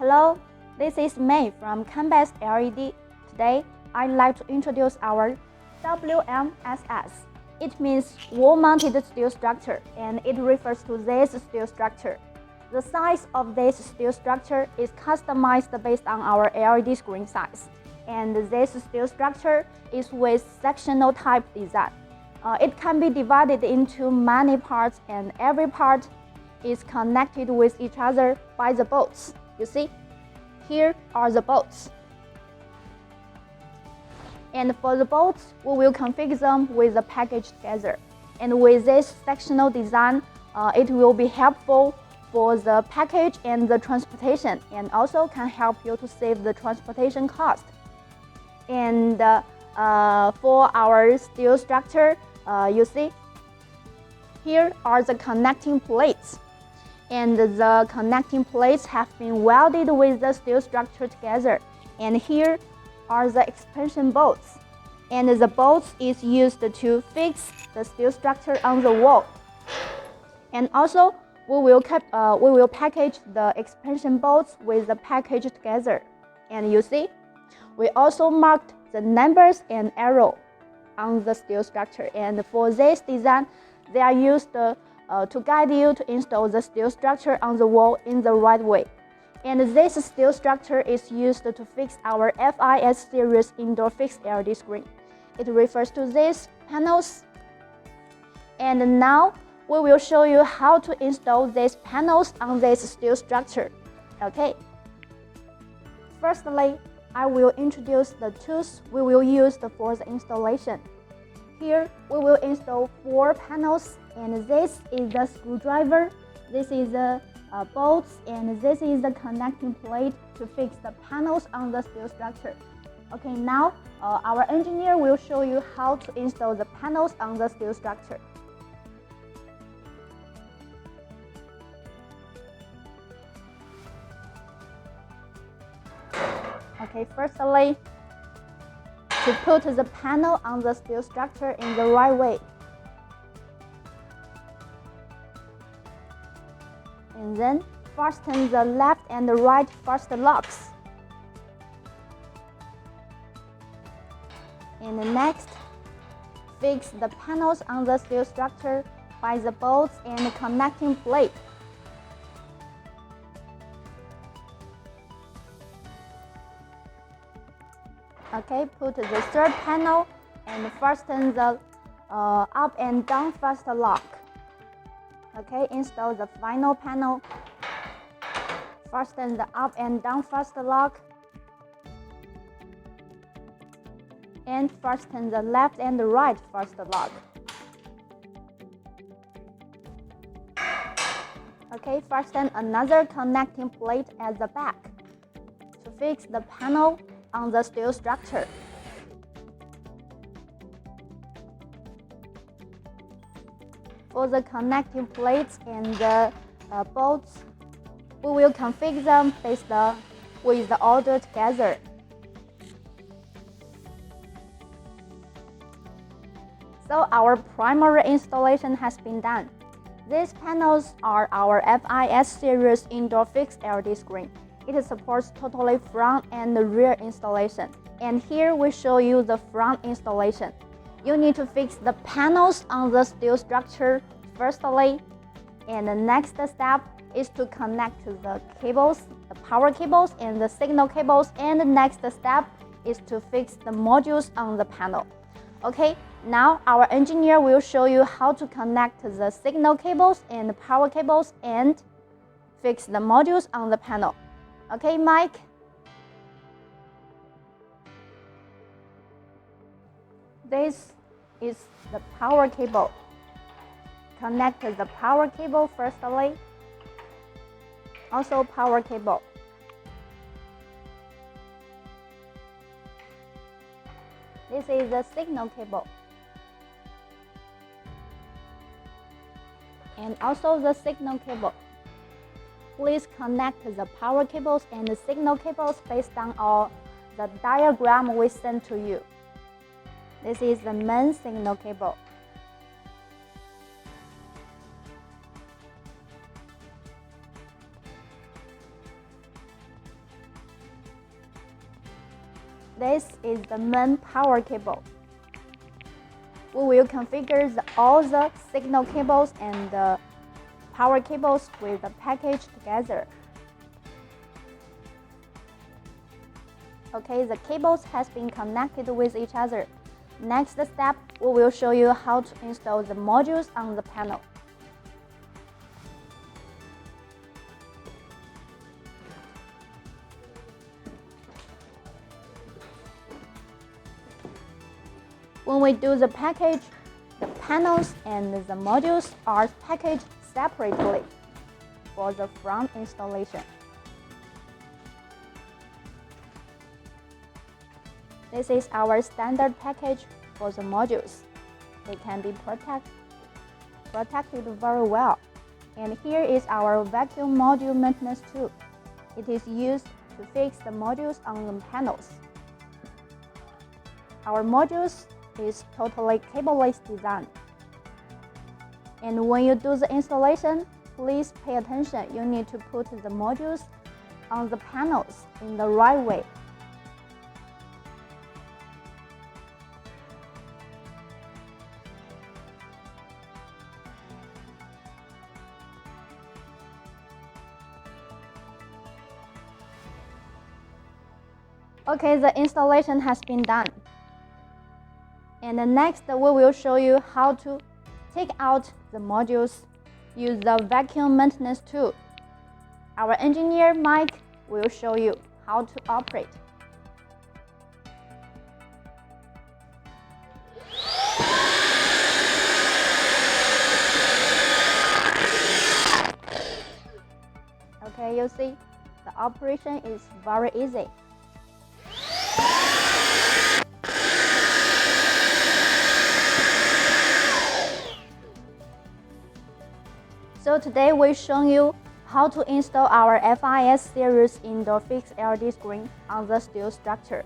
Hello, this is May from Canbest LED. Today, I'd like to introduce our WMSS. It means wall-mounted steel structure, and it refers to this steel structure. The size of this steel structure is customized based on our LED screen size, and this steel structure is with sectional type design. It can be divided into many parts, and every part is connected with each other by the bolts. You see, here are the bolts. And for the bolts, we will configure them with the package together. And with this sectional design, it will be helpful for the package and the transportation, and also can help you to save the transportation cost. And for our steel structure, you see, here are the connecting plates. And the connecting plates have been welded with the steel structure together. And here are the expansion bolts. And the bolts is used to fix the steel structure on the wall. And also, we will package the expansion bolts with the package together. And you see, we also marked the numbers and arrow on the steel structure. And for this design, they are used to guide you to install the steel structure on the wall in the right way. And this steel structure is used to fix our FIS Series indoor fixed LED screen. It refers to these panels. And now we will show you how to install these panels on this steel structure. Okay. Firstly, I will introduce the tools we will use for the installation. Here, we will install 4 panels, and this is the screwdriver, this is the bolts, and this is the connecting plate to fix the panels on the steel structure. Okay, now our engineer will show you how to install the panels on the steel structure. Okay, firstly, to put the panel on the steel structure in the right way. And then fasten the left and the right first locks. And next, fix the panels on the steel structure by the bolts and the connecting plate. Okay, put the third panel and fasten the up and down first lock. Okay, install the final panel. Fasten the up and down first lock. And fasten the left and the right first lock. Okay, fasten another connecting plate at the back to fix the panel on the steel structure. For the connecting plates and the bolts, we will configure them with the order together. So our primary installation has been done. These panels are our FIS Series indoor fixed LED screen. It supports totally front and rear installation. And here we show you the front installation. You need to fix the panels on the steel structure firstly, and the next step is to connect the cables, the power cables and the signal cables, and the next step is to fix the modules on the panel. Okay, now our engineer will show you how to connect the signal cables and the power cables and fix the modules on the panel. Okay, Mike? This is the power cable. Connect the power cable firstly. Also power cable. This is the signal cable. And also the signal cable. Please connect the power cables and the signal cables based on the diagram we sent to you. This is the main signal cable. This is the main power cable. We will configure all the signal cables and the power cables with the package together. Okay, the cables has been connected with each other. Next step, we will show you how to install the modules on the panel. When we do the package, the panels and the modules are packaged separately for the front installation. This is our standard package for the modules. They can be protected very well. And here is our vacuum module maintenance tool. It is used to fix the modules on the panels. Our modules is totally cable-less design. And when you do the installation, please pay attention. You need to put the modules on the panels in the right way. Okay, the installation has been done. And next, we will show you how to take out the modules. Use the vacuum maintenance tool. Our engineer Mike will show you how to operate. Okay, you see, the operation is very easy. So today we've shown you how to install our FIS Series indoor fixed LED screen on the steel structure.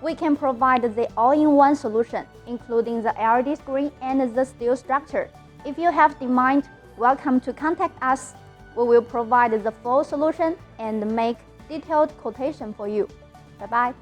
We can provide the all-in-one solution, including the LED screen and the steel structure. If you have demand, welcome to contact us. We will provide the full solution and make detailed quotation for you. Bye-bye.